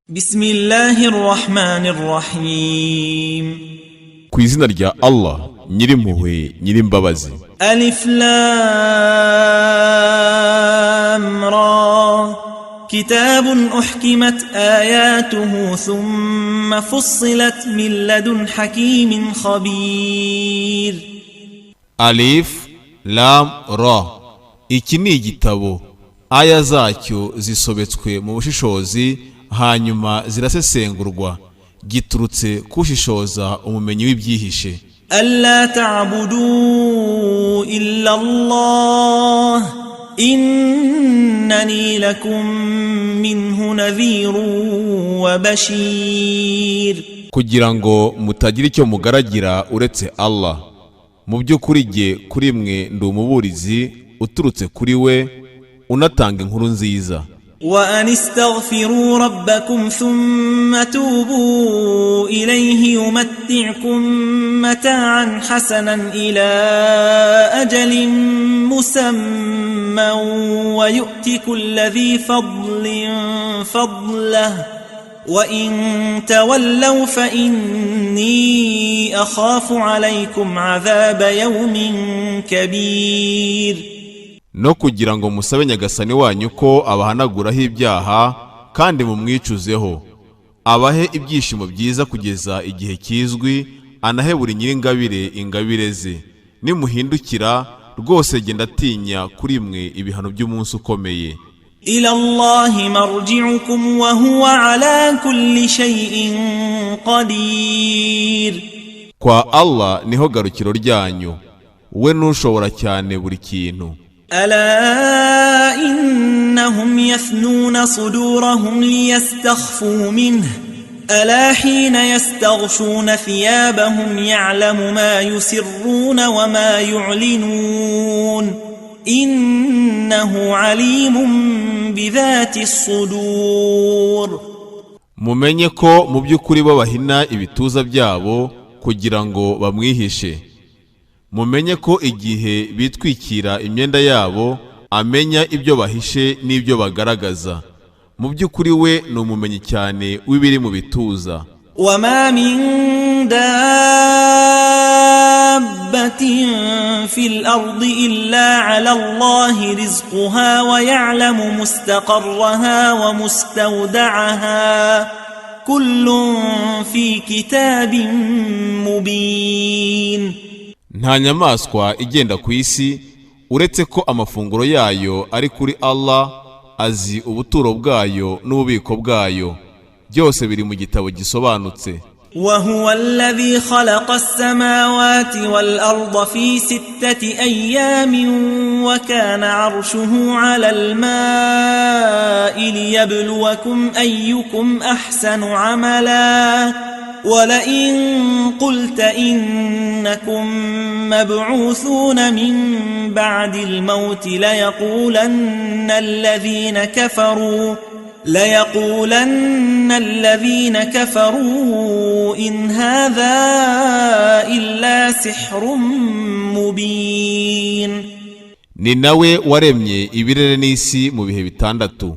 بسم الله الرحمن الرحيم ku izina rya Allah nyirimpuhwe nyirimbabazi. ألف لام را كتاب أحكمت آياته ثم فصلت من لدن حكيم خبير. Alif Lam Ra, iki ni igitabo aya zacyo zisobetswe mu bushishozi hanyuma zirasesengurwa, giturutse kushishoza umumenyi w'ibyihishe. ألا تعبدوا إلا الله إنني لكم منه نذير وبشير. kugira ngo mutagira icyo mugaragira uretse Allah, mu by'ukuri jye kuri mwe ndi umuburizi uturutse kuri we unatanga inkuru nziza. وأن استغفروا ربكم ثم توبوا إليه يمتعكم متاعا حسنا إلى أجل مسمى ويؤتي كل ذي فضل فضله وإن تولوا فإني أخاف عليكم عذاب يوم كبير. no kugira ngo musabe nyagasani wanyu ko abahanaguraho ibyaha kandi mumwicuzeho, abahe ibyishimo byiza kugeza igihe kizwi, anahe buri nyiringabire ingabire ze. Nimuhindukira rwose genda atinya kuri mwe ibihano by'umunsi ukomeye. إلى الله مرجعكم وهو على كل شيء قدير. kwa Allah niho garukiro ryanyu, we nushobora cyane buri kintu. ألا إنهم يثنون صدورهم ليستخفوا منه ألا حين يستغشون ثيابهم يعلم ما يسرون وما يعلنون إنه عليم بذات الصدور. mumenye ko mu by'ukuri bahina ibituza byabo kugira ngo bamwihishe. mumenye ko igihe bitwikira imyenda yabo amenya ibyo bahishe n'ibyo bagaragaza. mu by'ukuri we ni umumenyi cyane w'ibiri mu bituza. وما من دابة في الأرض إلا على الله رزقها ويعلم مستقرها ومستودعها كل في كتاب مبين. nta nyamaswa igenda ku isi uretse ko amafunguro yayo ari kuri Allah, azi ubuturo bwayo n'ububiko bwayo, byose biri mu gitabo gisobanutse. وهو الذي خلق السماوات والأرض في 6 أيام وكان عرشه على الماء ليبلوكم أيكم أحسن عملا ولئن قلت إنكم مبعوثون من بعد الموت ليقولن الذين كفروا إن هذا إلا سحر مبين. ni nawe waremye ibirere n'isi mu bihe bitandatu,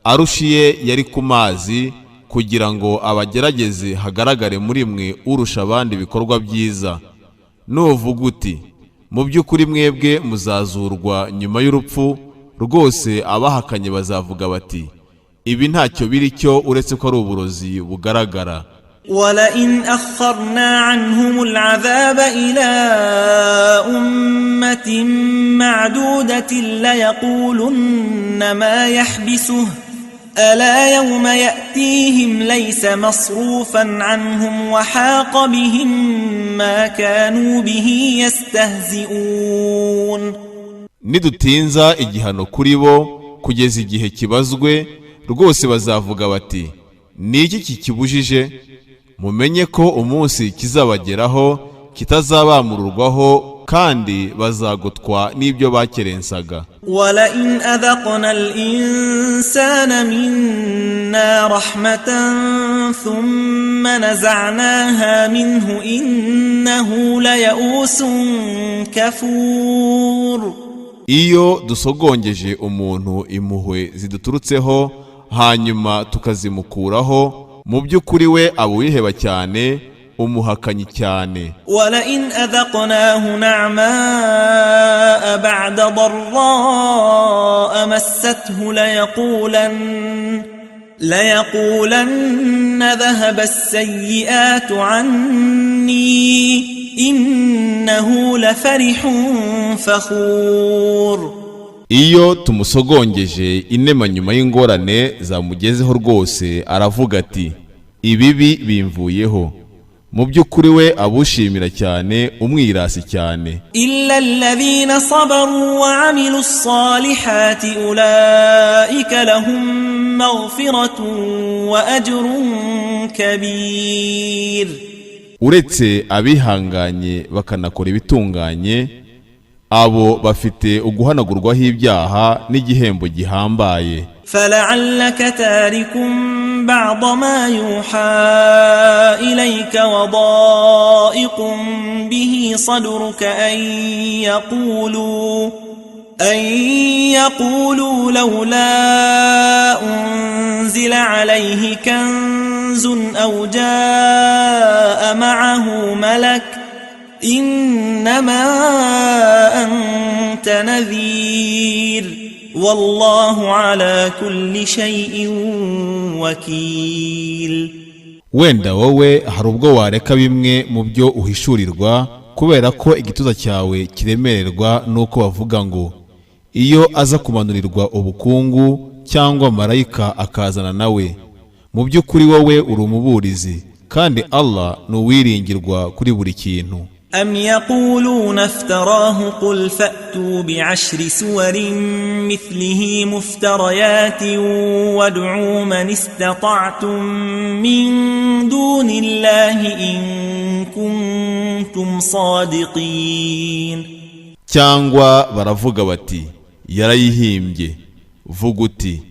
arushiye yari ku mazi kugira ngo abagerageze hagaragare muri mwe urusha abandi ibikorwa byiza. nuvuga uti mu by'ukuri mwebwe muzazurwa nyuma y'urupfu, rwose abahakanye bazavuga bati ibi ntacyo biri cyo uretse ko ari uburozi bugaragara. ولئن أخرنا عنهم العذاب إلى أمة معدودة ليقولن ما يحبسه ألا يوم يأتيهم ليس مصروفا عنهم وحاق بهم ما كانوا به يستهزئون. nidutinza igihano kuri bo kugeza igihe kibazwe, rwose bazavuga bati ni iki kikibujije? mumenye ko umunsi kizabageraho kitazabamururwaho kandi bazagotwa n'ibyo bakerensaga. ولئن أذقنا الإنسان منا رحمة ثم نزعناها منه إنه ليئوس كفور. iyo dusogongeje umuntu impuhwe ziduturutseho hanyuma tukazimukuraho, mu by'ukuri we abuyiheba cyane, umuhakanyi cyane. ولئن أذقناه نعماء بعد ضراء مسته ليقولن ذهب السيئات عني إنه لفرح فخور. Iyo tumusogongeje inema nyuma y'ingorane zamugezeho rwose aravuga ati ibibi bimvuyeho. Mu by'ukuri we abushimira cyane, umwirasi cyane. إلا الذين صبروا وعملوا الصالحات أولئك لهم مغفرة وأجر كبير. Uretse abihanganye bakanakora ibitunganye, abo bafite uguhanagurwaho ibyaha n'igihembo gihambaye. فلعلك تارك بعض ما يوحى إليك وضائق به صدرك أن يقولوا لولا أنزل عليه كنز أو جاء معه ملك إنما أنت نذير والله على كل شيء وكيل. Wenda wowe hari ubwo wareka bimwe mu byo uhishurirwa kubera ko igituza cyawe kiremererwa nuko bavuga ngo iyo aza kumanurirwa ubukungu cyangwa marayika akazana nawe. Mu by'ukuri wowe uri umuburizi kandi Allah nuwiringirwa kuri buri kintu. أم يقولون افتراه قل فأتوا بعشر سور مثله مفتريات وادعوا من استطعتم من دون الله إن كنتم صادقين. Cyangwa baravuga bati yarayihimbye. Vuga uti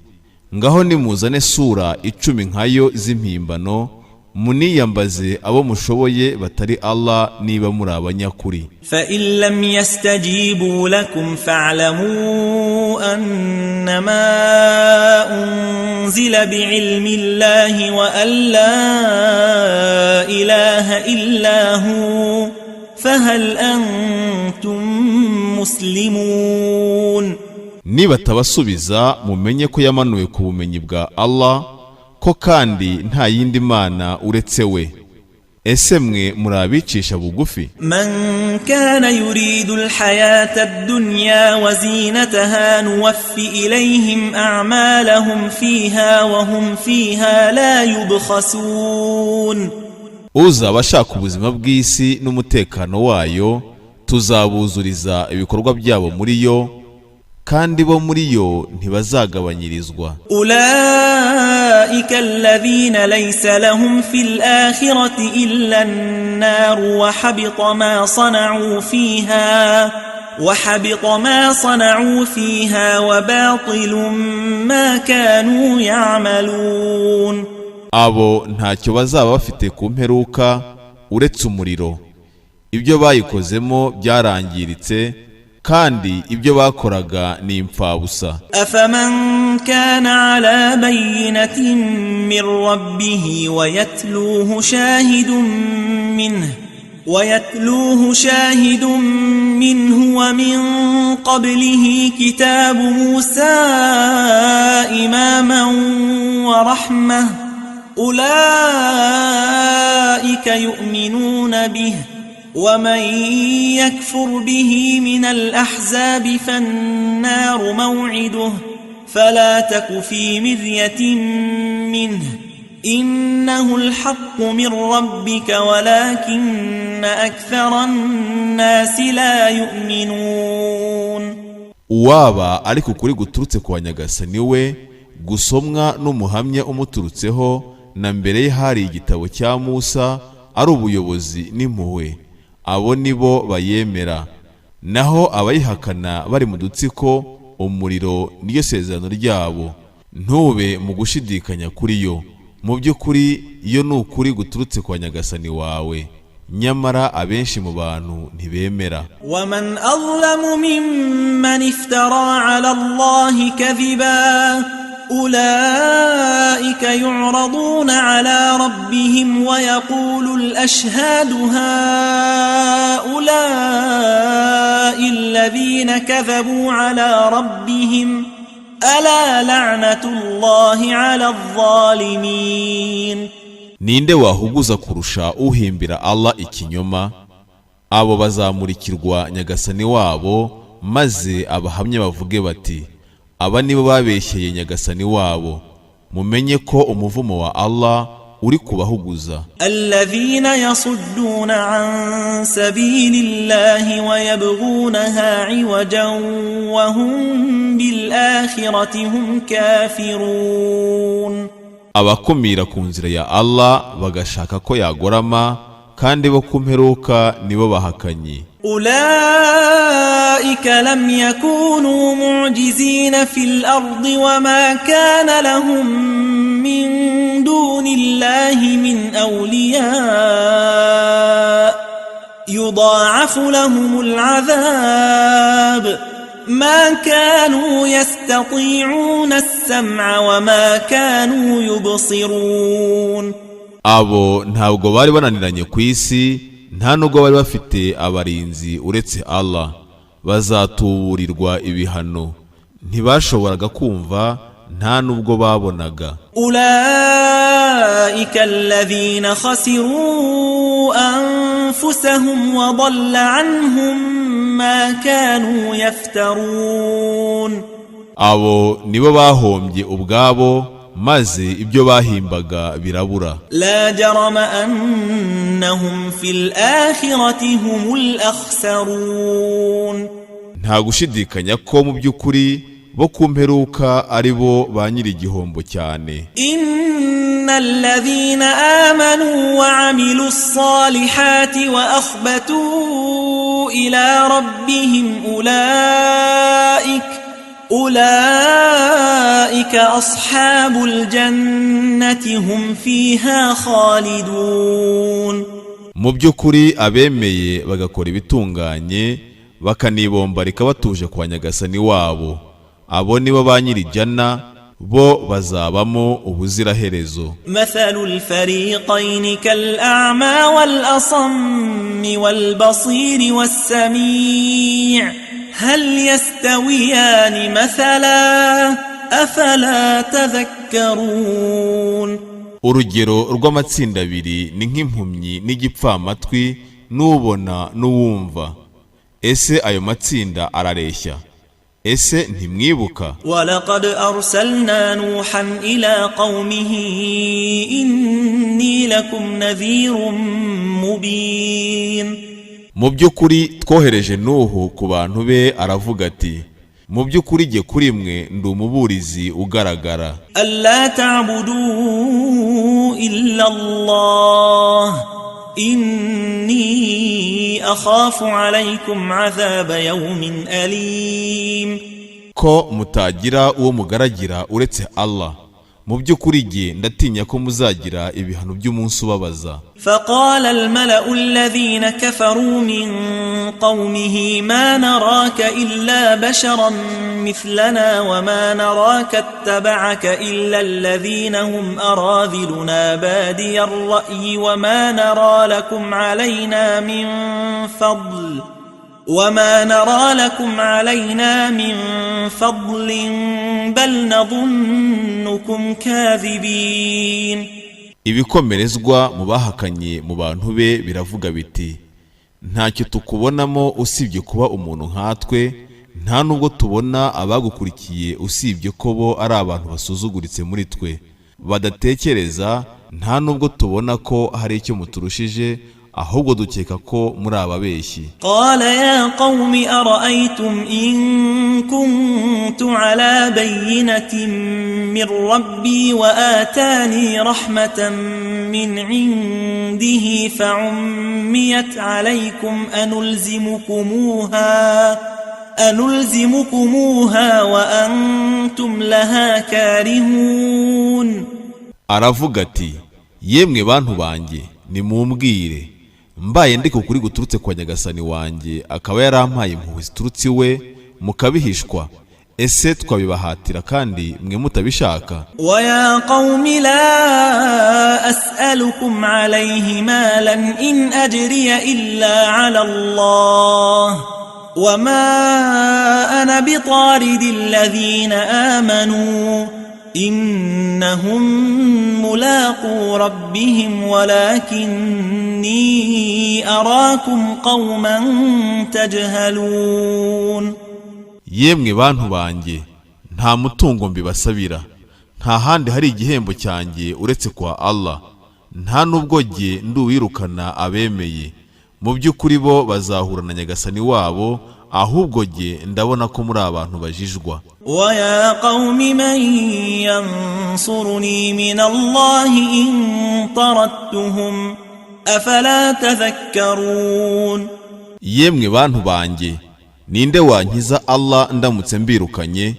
ngaho nimuzane sura 10 nkayo z'impimbano, muniyambaze abo mushoboye batari Allah niba muri abanyakuri. فإن لم يستجيبوا لكم فاعلموا أنما أنزل بعلم الله وأن لا إله إلا هو فهل أنتم مسلمون. Niba tabasubiza mumenye ko yamanuwe ku bumenyi bwa Allah, ko kandi nta yindi mana uretse we. Ese mwe murabicisha bugufi? من كان يريد الحياة الدنيا وزينتها نوفي إليهم أعمالهم فيها وهم فيها لا يبخسون. Uzaba ashaka ubuzima bw'isi n'umutekano wayo, tuzabuzuriza ibikorwa byabo muri yo, kandi bo muri yo ntibazagabanyirizwa. أولئك الذين ليس لهم في الآخرة إلا النار وحبط ما صنعوا فيها وباطل ما كانوا يعملون. Abo ntacyo bazaba bafite ku mperuka uretse umuriro. Ibyo bayikozemo byarangiritse kandi ibyo bakoraga ni impfabusa. أفمن كان على بينة من ربه ويتلوه شاهد منه ومن قبله كتاب موسى إماما ورحمة أولئك يؤمنون به ومن يكفر به من الأحزاب فالنار موعده فلا تك في مرية منه إنه الحق من ربك ولكن أكثر الناس لا يؤمنون. Uwaba ariko kuri guturutse kwa Nyagasani we gusomwa n'umuhamya umuturutseho, na mbere hari igitabo cya Musa ari ubuyobozi n'impuhwe, abo nibo bayemera. Naho abayihakana bari mu dutsiko, umuriro niyo sezerano ryabo. Ntube mu gushidikanya kuri yo, mu by'ukuri iyo ni ukuri guturutse kwa Nyagasani wawe, nyamara abenshi mu bantu ntibemera. ومن أظلم ممن افترى على الله كذبا أولئك يعرضون على ربهم ويقول الأشهاد هؤلاء الذين كذبوا على ربهم ألا لعنة الله على الظالمين. Ninde wahuguza kurusha uhimbira Allah ikinyoma? Abo bazamurikirwa nyagasani wabo, maze abahamye bavuge bati, aba nibo babeshyeye nyagasani wabo. Mumenye ko umuvumo wa Allah uri kubahuguza. Alladhina yasudduna an sabilillahi wa yabghunaha iwajan wa hum bil akhirati hum kafirun. Abakumira ku nzira ya Allah bagashaka ko yagorama, kandi bo kumperuka nibo bahakanyi. أولئك لم يكونوا معجزين في الأرض وما كان لهم من دون الله من أولياء يضاعف لهم العذاب ما كانوا يستطيعون السمع وما كانوا يبصرون. Abo ntabwo bari bananiranye ku isi, nta nubwo bari bafite abarinzi uretse Allah. Bazatuburirwa ibihano, ntibashoboraga kumva, nta nubwo babonaga. Ulaika alladhina khasiru anfusahum wa dhalla anhum ma kanu yaftarun. Abo nibo bahombye ubwabo, maze ibyo bahimbaga birabura. La jarama annahum fil akhirati humul akhsarun. Nta gushidikanya ko mu by'ukuri bo kumperuka ari bo ba nyiri igihombo cyane. Innal ladhina amanu wa amilus salihati wa akhbatu ila rabbihim أولئك أصحاب الجنة هم فيها خالدون. Mu by'ukuri abemeye bagakora ibitunganye bakanibombarika batuje kwa nyagasani wabo, abo nibo ba nyiri janna, bo bazabamo ubuziraherezo. Mathalul fariqayn kal'a'ma wal asammi wal basiri was sami' هل يستويان مثلا أفلا تذكرون. Urugero rw'amatsinda abiri ni nk'impumyi n'igipfamatwi n'ubona n'uwumva. Ese ayo matsinda arareshya? Ese ntimwibuka? Walaqad arsalna Nuhan ila qawmihi inni lakum nadhirun mubin. Mu by'ukuri twohereje Nuhu ku bantu be, aravuga ati, mu by'ukuri jye kuri mwe ndi umuburizi ugaragara. Alla ta'budu illa Allah inni akhafu alaykum azaba yawmin alim. Ko mutagira uwo mugaragira uretse Allah, mu by'ukuri jye ndatinya ko muzagira ibihano by'umunsi ubabaza. فقال الملأ الذين كفروا من قومه ما نراك إلا بشرا مثلنا وما نراك اتبعك إلا الذين هم أراذلنا بادي الرأي وما نرى لكم علينا من فضل بل نظنكم كاذبين. Ibikomerezwa mu bahakanye mu bantu be biravuga biti, ntacyo tukubonamo usibye kuba umuntu nkatwe, nta nubwo tubona abagukurikiye usibye ko bo ari abantu basuzuguritse muri twe, badatekereza, nta nubwo tubona ko hari icyo muturushije, ahubwo dukeka ko muri ababeshyi. Qala ya qawmi ara'aytum in kuntu ala bayyinatin min rabbi wa atani rahmatan min indihi fa'ummiyat alaykum anulzimukumuha wa antum laha karihun. Aravuga ati, yemwe bantu banjye nimumbwire, mbaye ndiko kuri guturutse kwa nyagasani wanjye akaba yarampaye impuhwe ziturutse iwe mukabihishwa, ese twabibahatira kandi mwe mutabishaka? ويا قوم لا أسألكم عليه مالا إن أجري إلا على الله وما أنا بطارد الذين آمنوا إنهم ملاقو ربهم ولكني أراكم قوما تجهلون. Yemwe bantu banjye, nta mutungo mbibasabira, nta handi hari igihembo cyanjye uretse kwa Allah, nta nubwo jye nduwirukana abemeye. Mu by'ukuri bo bazahura na nyagasani wabo, ahubwo jye ndabona ko muri abantu bajijwa. ويا قوم من ينصرني من الله إن طردتهم أفلا تذكرون. Yemwe bantu banjye, ninde wankiza Allah ndamutse mbirukanye?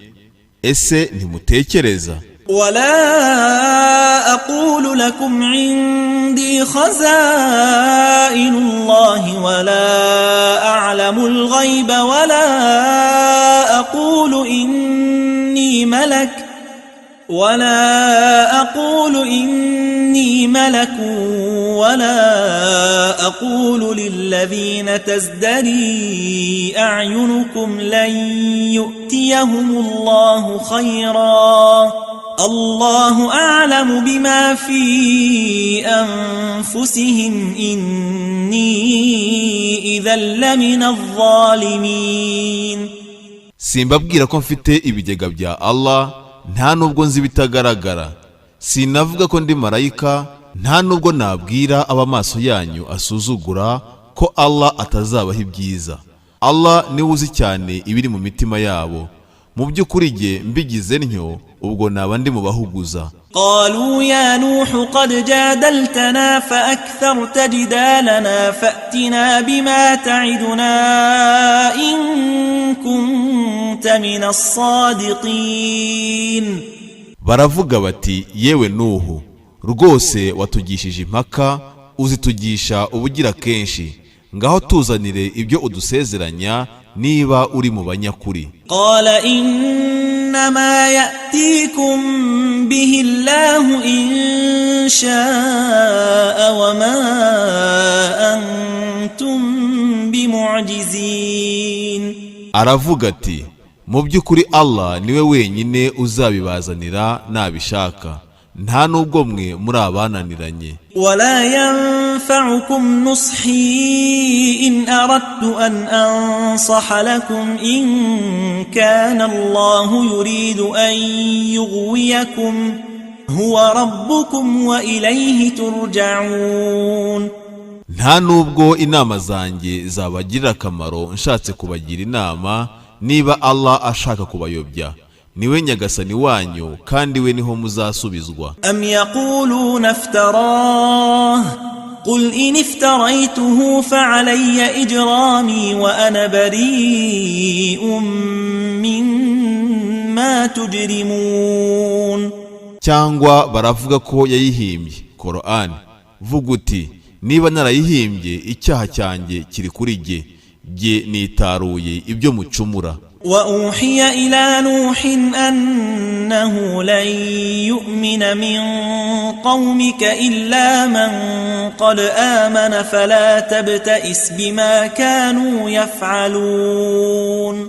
Ese ntimutekereza? ولا أقول لكم عندي خزائن الله ولا أعلم الغيب ولا أقول إني ملك ولا أقول للذين تزدري أعينكم لن يؤتيهم الله خيرا الله أعلم بما في أنفسهم إني إذا لمن الظالمين. Simbabwira ko mfite ibigega bya Allah, nta nubwo nzi bitagaragara. Sinavuga ko ndi marayika, nta nubwo nabwira abamaso yanyu asuzugura ko Allah atazabaho ibyiza. Allah niwe uzi cyane ibiri mu mitima yabo. Mu by'ukuri jye mbigize ntyo, ubwo naba ndi mu bahuguza. قالوا يا نوح قد جادلتنا فأكثرت جدالنا فأتنا بما تعدنا إن كنت من الصادقين. Baravuga bati, yewe Nuhu, rwose watugishije impaka, uzitugisha ubugira kenshi, ngaho tuzanire ibyo udusezeranya niba uri mu banyakuri. قال إنما يأتيكم به الله إن شاء وما أنتم بمعجزين. Aravuga ati, mu by'ukuri Allah niwe wenyine uzabibazanira nabishaka, nta nubwo mwe muri abananiranye. ولا ينفعكم نصحي إن أردت أن أنصح لكم إن كان الله يريد أن يغويكم هو ربكم وإليه ترجعون. Nta nubwo inama zanjye zabagirira akamaro nshatse kubagira inama, niba Allah ashaka kubayobya, niwe nyagasani wanyu kandi we niho muzasubizwa. أم يقولون افتراه قل إن افتريته فعلي إجرامي وأنا بريء مما تجرمون. Cyangwa baravuga ko yayihimbye Qur'an, vuga uti, niba narayihimbye icyaha cyanjye kiri kuri jye nitaruye ibyo mucumura. وأوحي إلى نوح أنه لن يؤمن من قومك إلا من قد آمن فلا تبتئس بما كانوا يفعلون.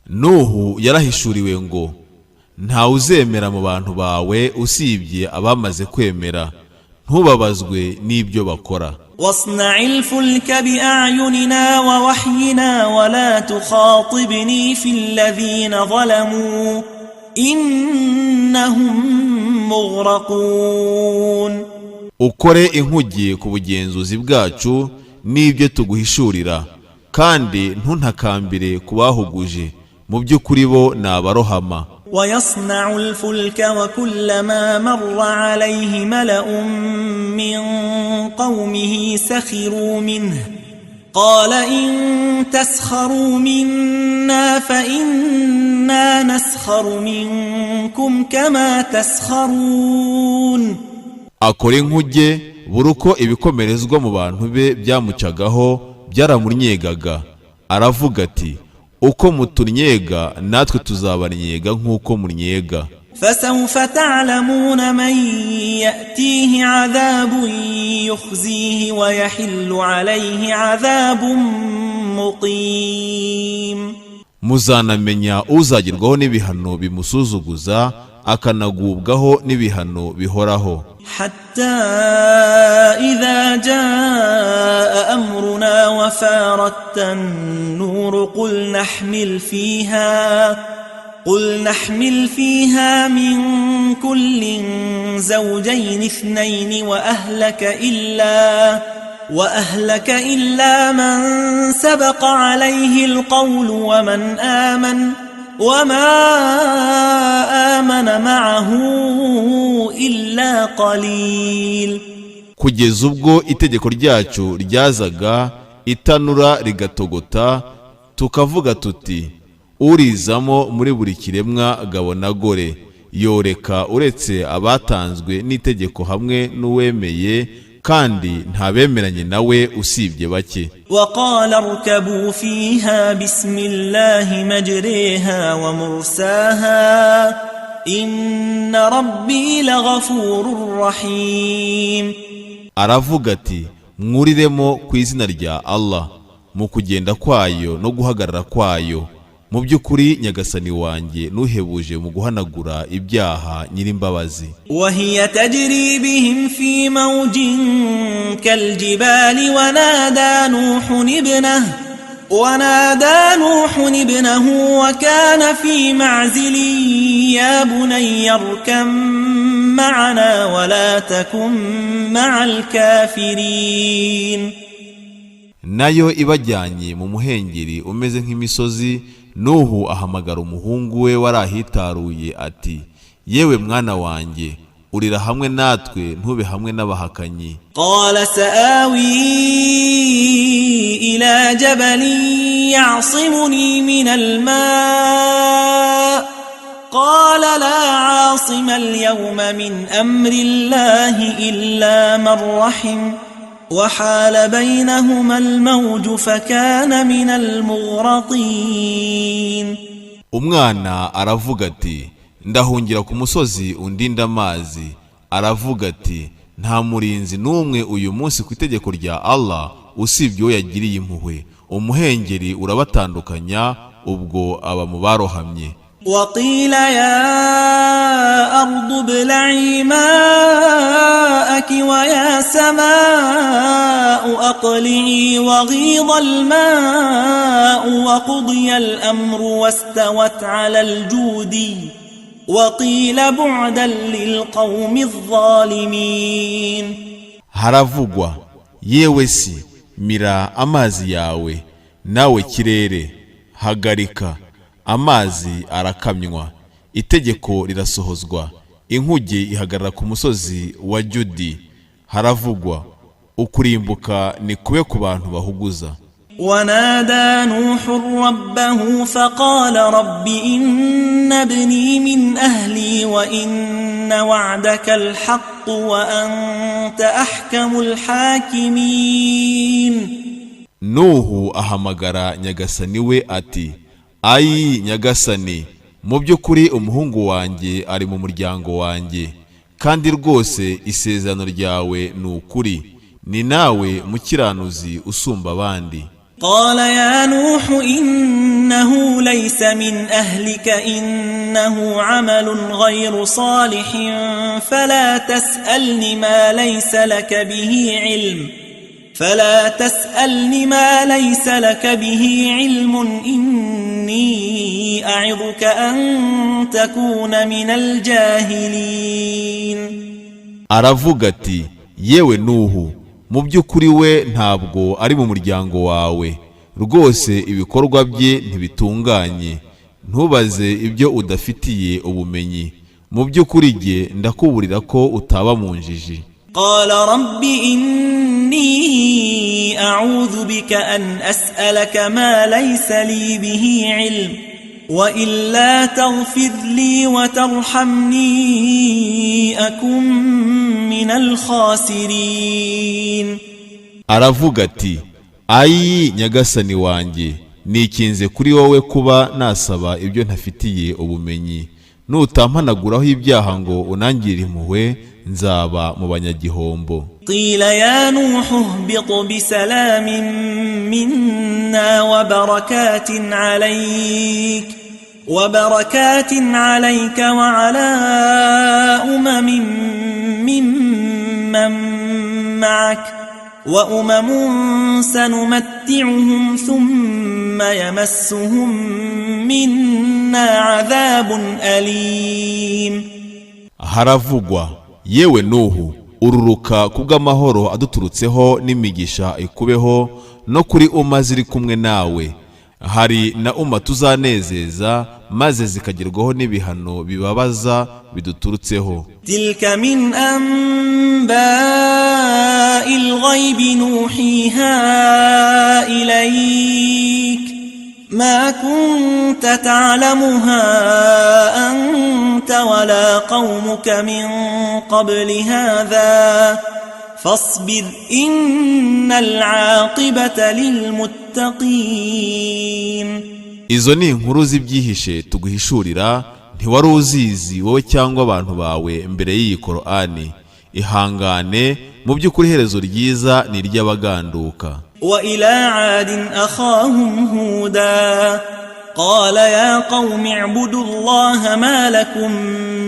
Nuhu yarahishuriwe ngo, nta uzemera mu bantu bawe usibye abamaze kwemera, ntubabazwe n'ibyo bakora. واصنع الفلك بأعيننا ووحينا ولا تخاطبني في الذين ظلموا إنهم مغرقون. Ukore inkuge ku bugenzuzi bwacu n'ibyo tuguhishurira, kandi ntuntakambire kubahuguje, mu by'ukuri bo ni abarohama. ويصنع الفلك وكلما مر عليه ملأ من قومه سخروا منه قال إن تسخروا منا فإنا نسخر منكم كما تسخرون. Akora inkuge buri uko ibikomerezwa mu bantu be byamucagaho byaramunyegaga, aravuga ati, uko mutunyega natwe tuzabarnyega nk'uko munyega. فسوف تعلمون من يأتيه عذاب يخزيه ويحل عليه عذاب مقيم. muzanamenya uzagirwaho n'ibihano bimusuzuguza akanagubwaho n'ibihano bihoraho. حتى إذا جاء أمرنا وفارت النور قل نحمل فيها من كل زوجين اثنين وأهلك إلا من سبق عليه القول وما آمن معه إلا قليل. kugeza ubwo itegeko ryacu ryazaga itanura rigatogota tukavuga tuti urizamo muri buri kiremwa gabo na gore yoreka uretse abatanzwe n'itegeko hamwe n'uwemeye kandi ntabemeranye nawe usibye bake. وقال اركبوا فيها بسم الله مجريها ومرساها إن ربي لغفور رحيم. aravuga ati mwuriremo ku izina rya Allah mu kugenda kwayo no guhagarara kwayo, mu by'ukuri nyagasani wanjye nuhebuje mu guhanagura ibyaha nyirimbabazi. وهي تجري بهم في موج كالجبال ونادى نوح ابنه وكان في معزل يا بني اركب معنا ولا تكن مع الكافرين. nayo ibajyanye mu muhengeri umeze nk'imisozi, Nuhu ahamagara umuhungu we warahitaruye ati yewe mwana wanjye urira hamwe natwe ntube hamwe n'abahakanyi. قال سآوي إلى جبل يعصمني من الماء قال لا عاصم اليوم من أمر الله إلا من رحم وحال بينهما الموج فكان من المغرقين. umwana aravuga ati ndahungira ku musozi undinda amazi. aravuga ati nta murinzi n'umwe uyu munsi ku itegeko rya Allah usibye uwo yagiriye impuhwe. umuhengeri urabatandukanya ubwo aba mu barohamye. وقيل يا أرض ابلعي ماءك ويا سماء أقلعي وغيض الماء وقضي الأمر واستوت على الجود وقيل بعدا للقوم الظالمين. haravugwa yewe si mira amazi yawe, nawe kirere hagarika, amazi arakamywa, itegeko rirasohozwa, inkuge ihagarara ku musozi wa Judi. haravugwa ukurimbuka ni kube ku bantu bahuguza. ونادى نوح ربه فقال رب إن ابني من أهلي وإن وعدك الحق وأنت أحكم الحاكمين. Nuhu ahamagara nyagasani we ati ayi nyagasani, mu by'ukuri umuhungu wanjye ari mu muryango wanjye kandi rwose isezerano ryawe ni ukuri, ni nawe mukiranuzi usumba abandi. قال يا نوح إنه ليس من أهلك إنه عمل غير صالح فلا تسألني ما ليس لك به علم إني أعظك أن تكون من الجاهلين. aravuga ati yewe Nuhu, mu by'ukuri we ntabwo ari mu muryango wawe, rwose ibikorwa bye ntibitunganye, ntubaze ibyo udafitiye ubumenyi, mu by'ukuri jye ndakuburira ko utaba mu njiji. قال رب إني أعوذ بك أن أسألك ما ليس لي به علم وإلا تغفر لي وترحمني أكن من الخاسرين. aravuga ati ayi nyagasani wanjye, nikinze kuri wowe kuba nasaba ibyo ntafitiye ubumenyi, nutampanaguraho ibyaha ngo unangire impuhwe nzaba mu banyagihombo. qila ya nuhu ihbit bisalamin minna wa barakatin alayka wa ala umamin mimman ma'ak wa umamun sanumatti'uhum thumma yamassuhum minna 'adhabun alim. Haravugwa, yewe Nuhu, ururuka kubw'amahoro aduturutseho n'imigisha ikubeho no kuri umma ziri kumwe nawe. Hari na umma tuzanezeza maze zikagerwaho n'ibihano bibabaza biduturutseho. tilka min anba'il ghaibi nuhiha ilayk ma kunta ta'lamuha anta wala qaumuka min qabli hadha fasbir innal 'aqibata lilmuttaqin. Izo ni inkuru z'ibyihishe tuguhishurira, ntiwari uzizi wowe cyangwa abantu bawe mbere y'iyi Qur'ani. Ihangane, mu by'ukuri iherezo ryiza ni iry'abaganduka. wa ila 'adin akhahum huda qala ya qaumi i'budu allaha ma lakum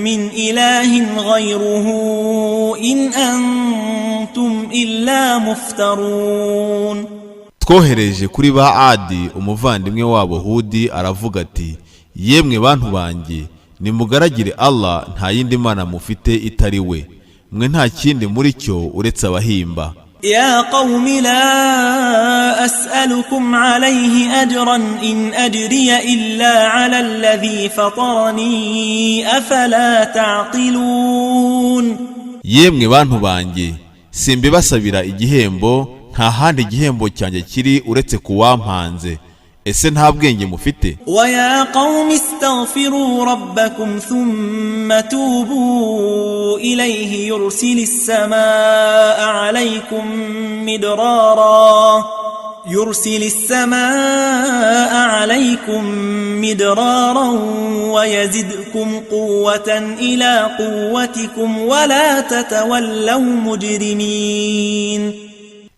min ilahin ghayruhu in antum illa muftarun. Twohereje kuri ba Adi umuvandimwe wabo Hudi aravuga ati, yemwe bantu banjye nimugaragire Allah, nta yindi mana mufite itari we, mwe nta kindi muri cyo uretse abahimba. ya qaumi la as'alukum alayhi ajran in ajriya illa ala alladhi fatarani afala ta'qilun. Yemwe bantu banjye simbibasabira igihembo, nta handi igihembo cyanjye kiri uretse kuwampanze, ese nta bwenge mufite? wa ya qaumi istaghfiru rabbakum thumma tubu ilayhi yursilis samaa alaykum midraran wa yazidkum quwwatan ila quwwatikum wa la tatawallaw mujrimin.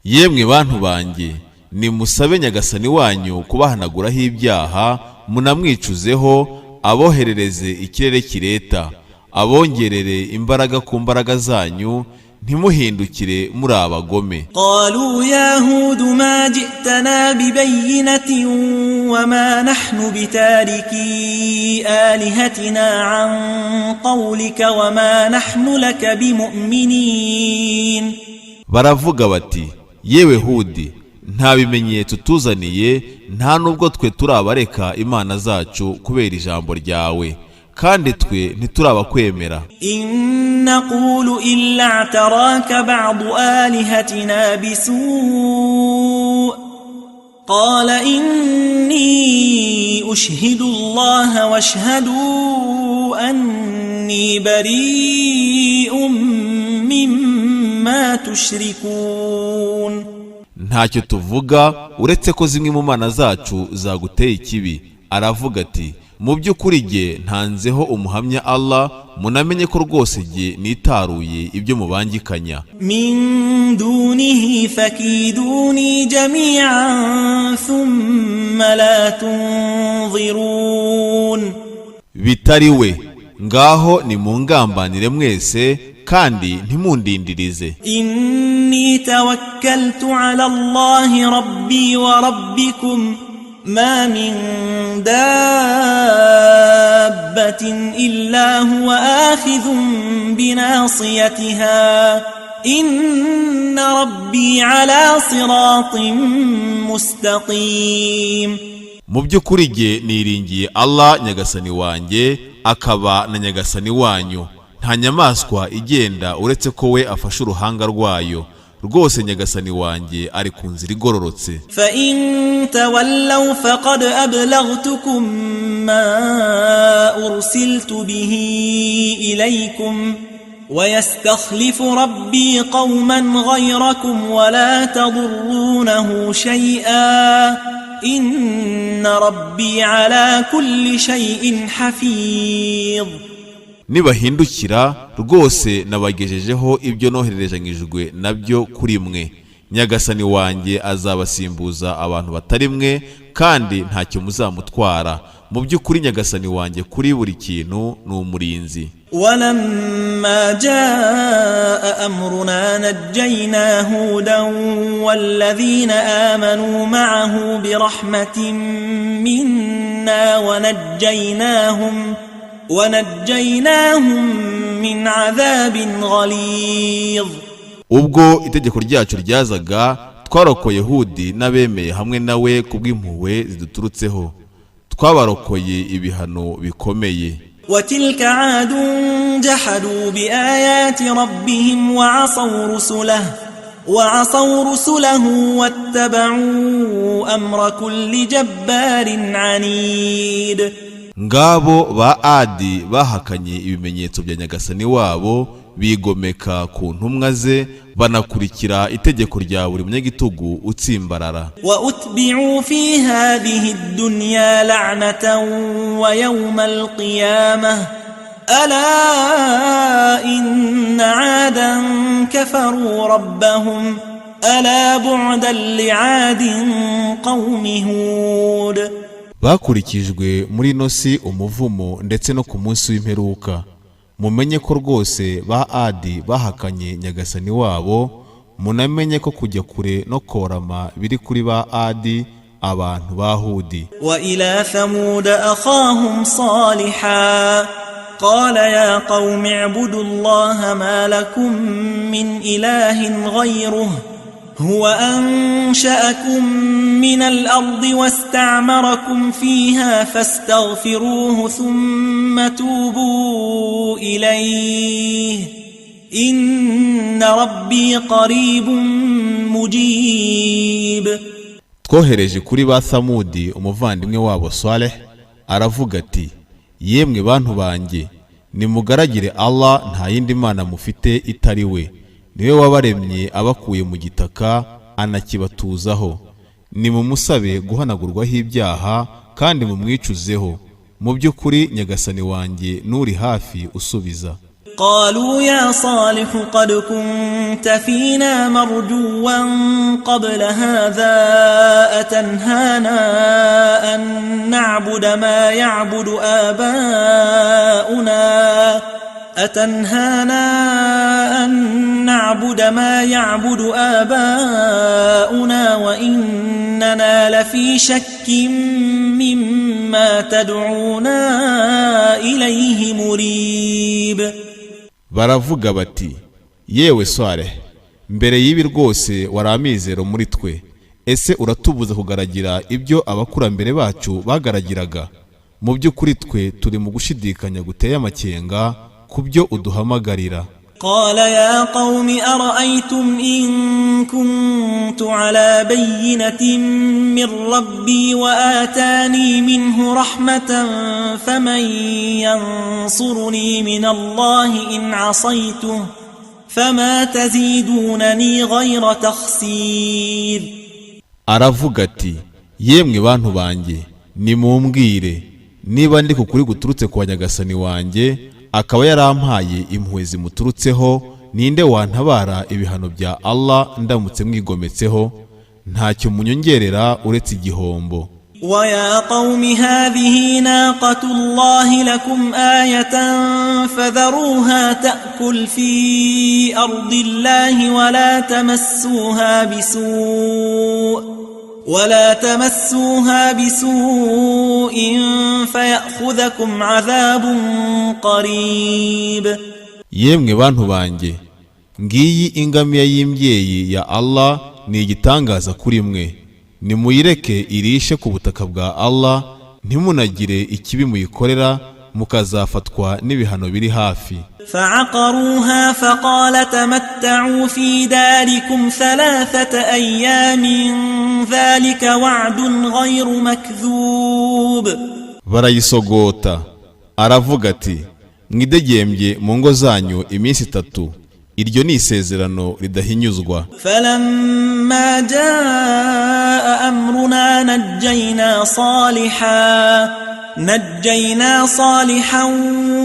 Yemwe bantu banjye nimusabe Nyagasani wanyu kubahanaguraho ibyaha, munamwicuzeho, aboherereze ikirere kireta, abongerere imbaraga ku mbaraga zanyu, ntimuhindukire muri abagome. qalu ya hud ma ji'tana bibayyinatin wa ma nahnu bitariki alihatina an qawlika wa ma nahnu laka bimu'minin. Baravuga bati, yewe Hudi, nta bimenyetso tuzaniye, nta nubwo twe turabareka imana zacu kubera ijambo ryawe, kandi twe ntiturabakwemera. in naqulu illa ataraka ba'du alihatina bisu' qala inni ushhidu allaha washhadu anni bari'un mimma tushrikun. Ntacyo tuvuga uretse ko zimwe mu mana zacu zaguteye ikibi. Aravuga ati, mu by'ukuri jye ntanzeho umuhamya Allah, munamenye ko rwose jye nitaruye ibyo mubangikanya. min dunihi fakiduni jami'an thumma la tunzirun. Bitari we, ngaho nimungambanire mwese kandi ntimundindirize. inni tawakkaltu ala Allahi rabbi wa rabbikum ma min dabbatin illa huwa akhidhun binasiyatiha inna rabbi ala siratin mustaqim. Mu by'ukuri jye niringiye Allah Nyagasani wanjye, akaba na Nyagasani wanyu. Nta nyamaswa igenda uretse ko we afashe uruhanga rwayo, rwose Nyagasani wanjye ari ku nzira igororotse. fa in tawallaw faqad ablaghtukum ma ursiltu bihi ilaykum wa yastakhlifu rabbi qauman ghayrakum wa la tadurrunahu shay'an إن ربي على كل شيء حفيظ. nibahindukira rwose nabagejejeho ibyo nohererejanyijwe nabyo kuri mwe. Nyagasani wanjye azabasimbuza abantu batari mwe kandi ntacyo muzamutwara. Mu by'ukuri Nyagasani wanjye kuri buri kintu ni umurinzi. ولما جاء أمرنا نجينا هودا والذين آمنوا معه برحمة منا ونجيناهم من عذاب غليظ. ubwo itegeko ryacu ryazaga twarokoye Hudi n'abemeye hamwe nawe kubw'impuhwe ziduturutseho, twabarokoye ibihano bikomeye. وتلك عاد جحدوا بآيات ربهم وعصوا رسله واتبعوا أمر كل جبار عنيد. ngabo ba Adi bahakanye ibimenyetso bya Nyagasani wabo, bigomeka ku ntumwa ze, banakurikira itegeko rya buri munyagitugu utsimbarara. وأتبعوا في هذه الدنيا لعنة ويوم القيامة ألا إن عادا كفروا ربهم ألا بعدا لعاد قوم هود. bakurikijwe muri ino si umuvumo ndetse no ku munsi w'imperuka. Mumenye ko rwose ba Adi bahakanye Nyagasani wabo, munamenye ko kujya kure no korama biri kuri ba Adi abantu ba Hudi. وإلى ثمود أخاهم صالحا قال يا قوم اعبدوا الله ما لكم من إله غيره هو أنشأكم من الأرض واستعمركم فيها فاستغفروه ثم توبوا إليه إن ربي قريب مجيب. twohereje kuri ba Thamudi umuvandimwe wabo Saleh, aravuga ati yemwe bantu banjye nimugaragire Allah, nta yindi mana mufite itari we. Niwe wabaremye abakuye mu gitaka anakibatuzaho. Nimumusabe guhanagurwaho ibyaha kandi mumwicuzeho. Mu by'ukuri Nyagasani wanjye nuri hafi usubiza. قالوا يا صالح قد كنت فينا مرجوا قبل هذا أتنهانا أن نعبد ما يعبد آباؤنا وإننا لفي شك مما تدعونا إليه مريب. Baravuga bati yewe Saleh, mbere y'ibi rwose wari amizero muri twe. Ese uratubuza kugaragira ibyo abakurambere bacu bagaragiraga? Mu by'ukuri twe turi mu gushidikanya guteye amakenga ku byo uduhamagarira. قال يا قوم أرأيتم إن كنت على بينة من ربي وآتاني منه رحمة فمن ينصرني من الله إن عصيته فما تزيدونني غير تخسير. aravuga ati yemwe bantu banjye nimumbwire niba ndi kukuri guturutse kwa Nyagasani wanjye akaba yarampaye impuhwe zimuturutseho, ninde wantabara ibihano bya Allah ndamutse mwigometseho? ntacyo munyongerera uretse igihombo. ويا قوم هذه ناقة الله لكم آية فذروها تأكل في أرض الله ولا تمسوها بسوء فيأخذكم عذاب قريب. yemwe bantu banjye ngiyi ingamiya y'imbyeyi ya Allah ni igitangaza kuri mwe. Nimuyireke irishe ku butaka bwa Allah, ntimunagire ikibi muyikorera mukazafatwa n'ibihano biri hafi. فعقروها فقال تمتعوا في داركم 3 أيام ذلك وعد غير مكذوب. barayisogota, aravuga ati mwidegembye mu ngo zanyu iminsi 3. iryo ni isezerano ridahinyuzwa. فلما جاء أمرنا نجينا صالحا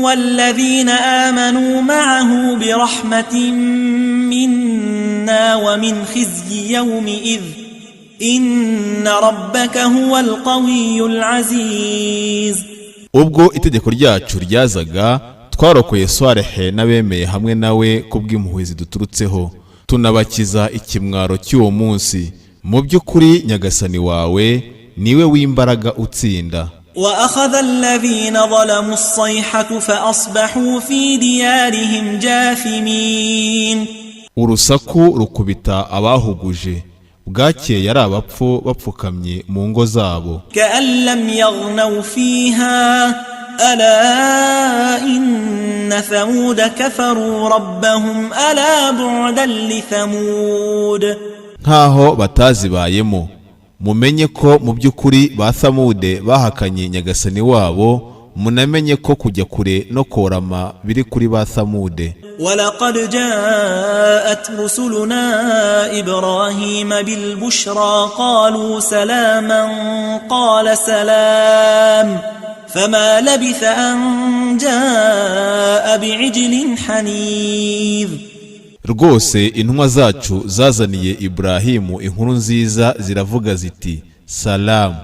والذين آمنوا معه برحمة منا ومن خزي يومئذ إن ربك هو القوي العزيز. ubwo itegeko ryacu ryazaga twarokoye Swalehe n'abemeye hamwe nawe kubw'impuhwe ziduturutseho tunabakiza ikimwaro cy'uwo munsi. Mu by'ukuri nyagasani wawe niwe w'imbaraga utsinda. وأخذ الذين ظلموا الصيحة فأصبحوا في ديارهم جاثمين. urusaku rukubita abahuguje bwakeye ari abapfu bapfukamye mu ngo zabo. كأن لم يغنوا فيها ألا إن ثمود كفروا ربهم ألا بعدا لثمود. nkaho batazibayemo. mumenye ko mu by'ukuri ba Thamude bahakanye nyagasani wabo, munamenye ko kujya kure no korama biri kuri ba Thamude. ولقد جاءت رسلنا إبراهيم بالبشرى قالوا سلاما قال سلام فما لبث أن جاء بعجل حنيذ. rwose intumwa zacu zazaniye Ibrahimu inkuru nziza ziravuga ziti salamu.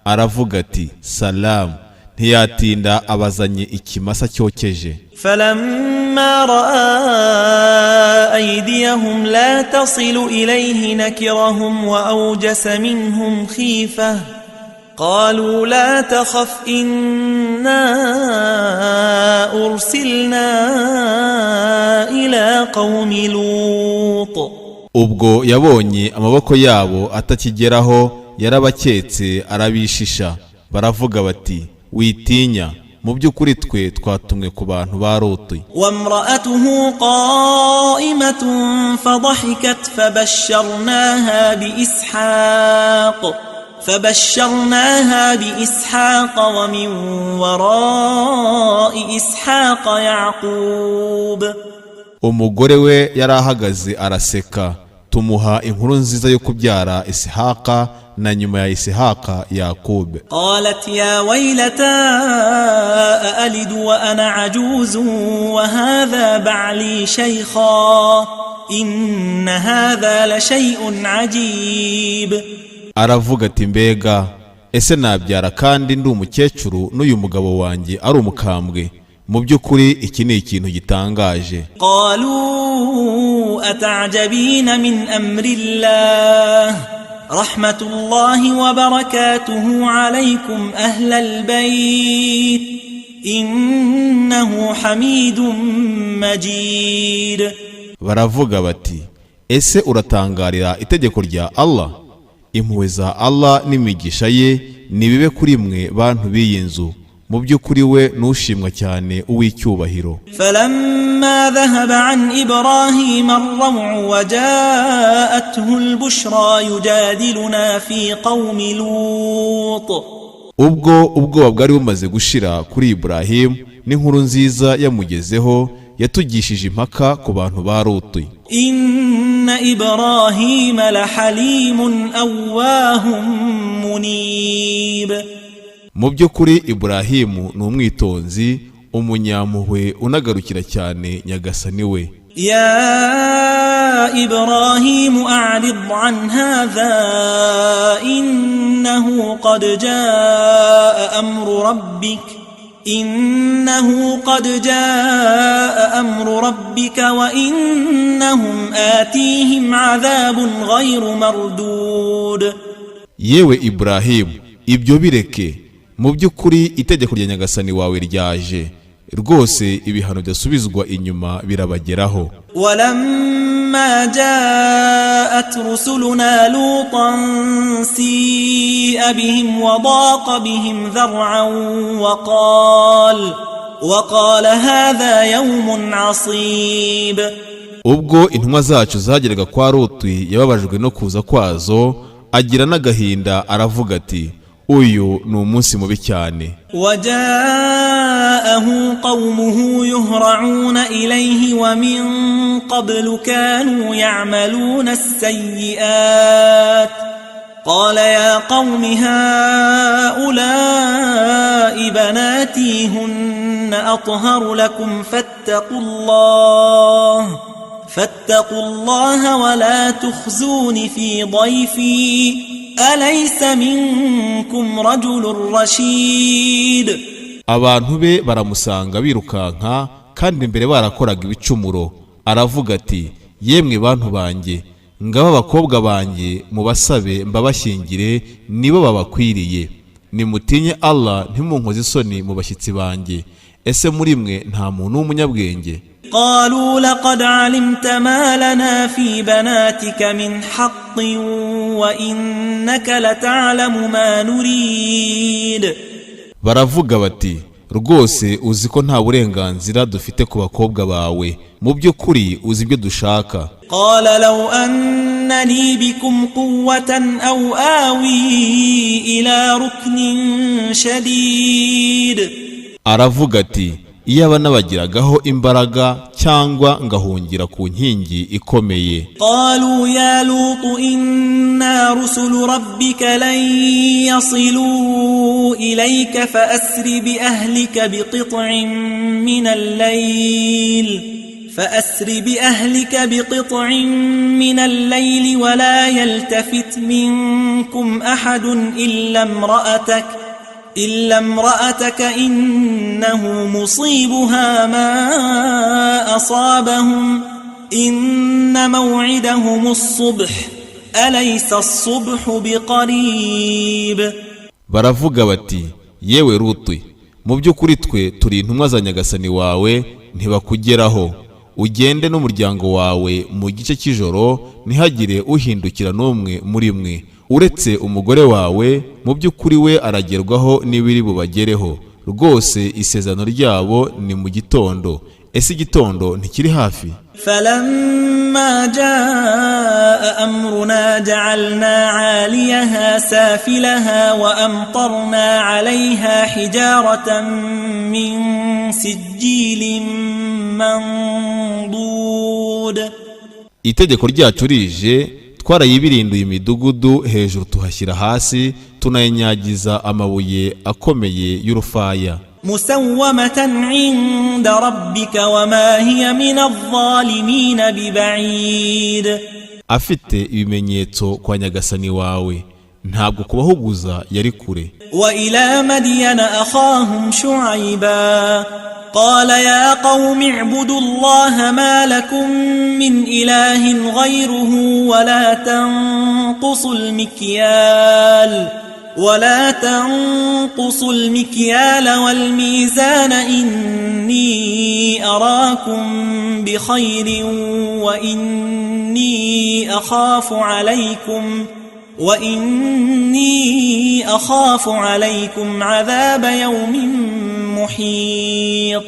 aravuga ati salamu. ntiyatinda abazanye ikimasa cyokeje. فلما رأى أيديهم لا تصل إليه نكرهم وأوجس منهم خيفة قالوا لا تخف إنا أرسلنا إلى قوم لوط. ubwo yabonye amaboko yabo atakigeraho yarabaketse arabishisha. baravuga bati witinya, mu by'ukuri twe twatumwe ku bantu ba Loti. وامرأته قائمة فضحكت فبشرناها بإسحاق ومن وراء إسحاق يعقوب. umugore we yarahagaze araseka, tumuha inkuru nziza yo kubyara Isihaka na nyuma ya Isihaka Yakobo. قالت يا ويلتى أألد وأنا عجوز وهذا بعلي شيخا إن هذا لشيء عجيب. aravuga ati mbega ese nabyara kandi ndi umukecuru n'uyu mugabo wanjye ari umukambwe. mu by'ukuri iki ni ikintu gitangaje. قالوا أتعجبين من أمر الله رحمة الله وبركاته عليكم أهل البيت إنه حميد مجيد. baravuga bati ese uratangarira itegeko rya Allah? impuhwe za Allah n'imigisha ye nibibe kuri mwe bantu b'iyi nzu. mu by'ukuri we nushimwa cyane uw'icyubahiro. فلما ذهب عن إبراهيم الروع وجاءته البشرى يجادلنا في قوم لوط. ubwo ubwoba bwari bumaze gushira kuri Ibrahimu n'inkuru nziza yamugezeho, yatugishije impaka ku bantu ba Loti. إن إبراهيم لحليم أواه منيب. mu by'ukuri Ibrahimu ni umwitonzi, umunyampuhwe unagarukira cyane nyagasani we. يا إبراهيم أعرض عن هذا إنه قد جاء أمر ربك وإنهم آتيهم عذاب غير مردود. yewe Ibrahimu, ibyo bireke. mu by'ukuri itegeko rya nyagasani wawe ryaje, rwose ibihano byasubizwa inyuma birabageraho. ولما جاءت رسلنا لوطا سيء بهم وضاق بهم ذرعا وقال هذا يوم عصيب. ubwo intumwa zacu zageraga kwa Loti yababajwe no kuza kwazo, agira n'agahinda aravuga ati uyu ni umunsi mubi cyane. وجاء جاءه قومه يهرعون إليه ومن قبل كانوا يعملون السيئات قال يا قوم هؤلاء بناتي هن أطهر لكم فاتقوا الله ولا تخزون في ضيفي أليس منكم رجل رشيد. abantu be baramusanga birukanka kandi imbere barakoraga ibicumuro. Aravuga ati, yemwe bantu banjye, ngaba abakobwa banjye mubasabe mbabashyingire, nibo babakwiriye. Nimutinye Allah ntimunkoze isoni mu bashyitsi banjye. Ese muri mwe nta muntu w'umunyabwenge? قالوا لقد علمت ما لنا في بناتك من حق وإنك لتعلم ما نريد. Baravuga bati, rwose uzi ko nta burenganzira dufite ku bakobwa bawe, mu by'ukuri uzi ibyo dushaka. قال لو أن لي بكم قوة أو آوي إلى ركن شديد. Aravuga ati, iyaba nabagiragaho imbaraga cyangwa ngahungira ku nkingi ikomeye. قالوا يا لوط إنا رسل ربك لن يصلوا إليك فأسر بأهلك بقطع من الليل ولا يلتفت منكم أحد إلا امرأتك إنه مصيبها ما أصابهم إن موعدهم الصبح أليس الصبح بقريب. Baravuga bati, yewe Ruti, mu by'ukuri twe turi intumwa za Nyagasani wawe, ntibakugeraho. Ugende n'umuryango wawe mu gice cy'ijoro, ntihagire uhindukira n'umwe muri mwe uretse umugore wawe, mu by'ukuri we aragerwaho n'ibiri bubagereho. Rwose isezerano ryabo ni mu gitondo. Ese igitondo ntikiri hafi? فلما جاء أمرنا جعلنا عاليها سافلها وأمطرنا عليها حجارة من سجيل منضود. Itegeko ryacu rije, twarayibirinduye imidugudu hejuru tuhashyira hasi, tunayinyagiza amabuye akomeye y'urufaya. مسومة عند ربك وما هي من الظالمين ببعيد. Afite ibimenyetso kwa Nyagasani wawe, ntabwo kubahuguza yari kure. وإلى مدين أخاهم شعيبا قال يا قوم اعبدوا الله ما لكم من إله غيره ولا تنقصوا المكيال والميزان إني أراكم بخير وإني أخاف عليكم عذاب يوم محيط.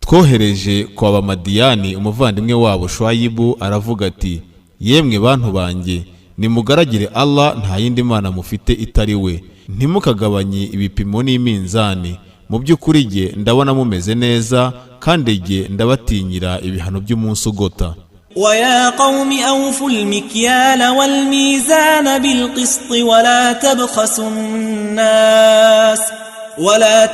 Twohereje kwa Bamadiyani umuvandimwe wabo Shuayibu. Aravuga ati, yemwe bantu banjye, nimugaragire Allah, nta yindi mana mufite itari we. Ntimukagabanye ibipimo n'iminzani. Mu by'ukuri jye ndabona mumeze neza, kandi jye ndabatinyira ibihano by'umunsi ugota. ويا قوم أوفوا المكيال والميزان بالقسط ولا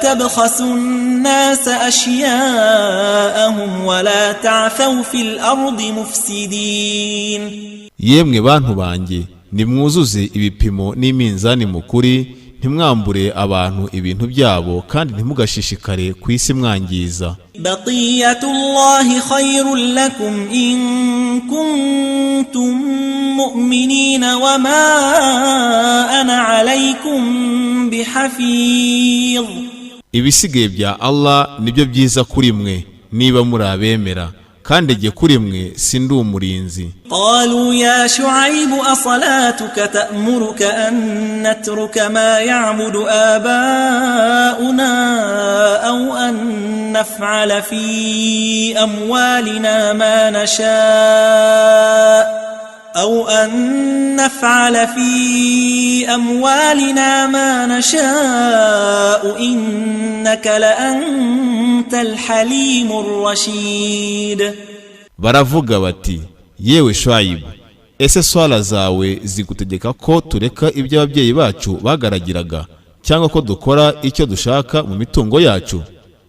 تبخسوا الناس أشياءهم ولا تعثوا في الأرض مفسدين. Yemwe bantu banjye, nimwuzuze ibipimo n'iminzani mukuri, ntimwambure abantu ibintu byabo, kandi ntimugashishikare ku isi mwangiza. Baqiyatullahi khayrun lakum in kuntum mu'minina wa ma ana alaykum bihafidh. Ibisigaye bya Allah nibyo byiza kuri mwe niba muri abemera, kandi jye kuri mwe sindi umurinzi. Qalu ya Shu'ayb asalatuka ta'muruka an natruka ma ya'budu aba'una aw an naf'ala fi amwalina ma nasha' أو أن نفعل في أموالنا ما نشاء إنك لأنت الحليم الرشيد. baravuga bati yewe Shuaibu, ese swala zawe zigutegeka ko tureka ibyo ababyeyi bacu bagaragiraga cyangwa ko dukora icyo dushaka mu mitungo yacu?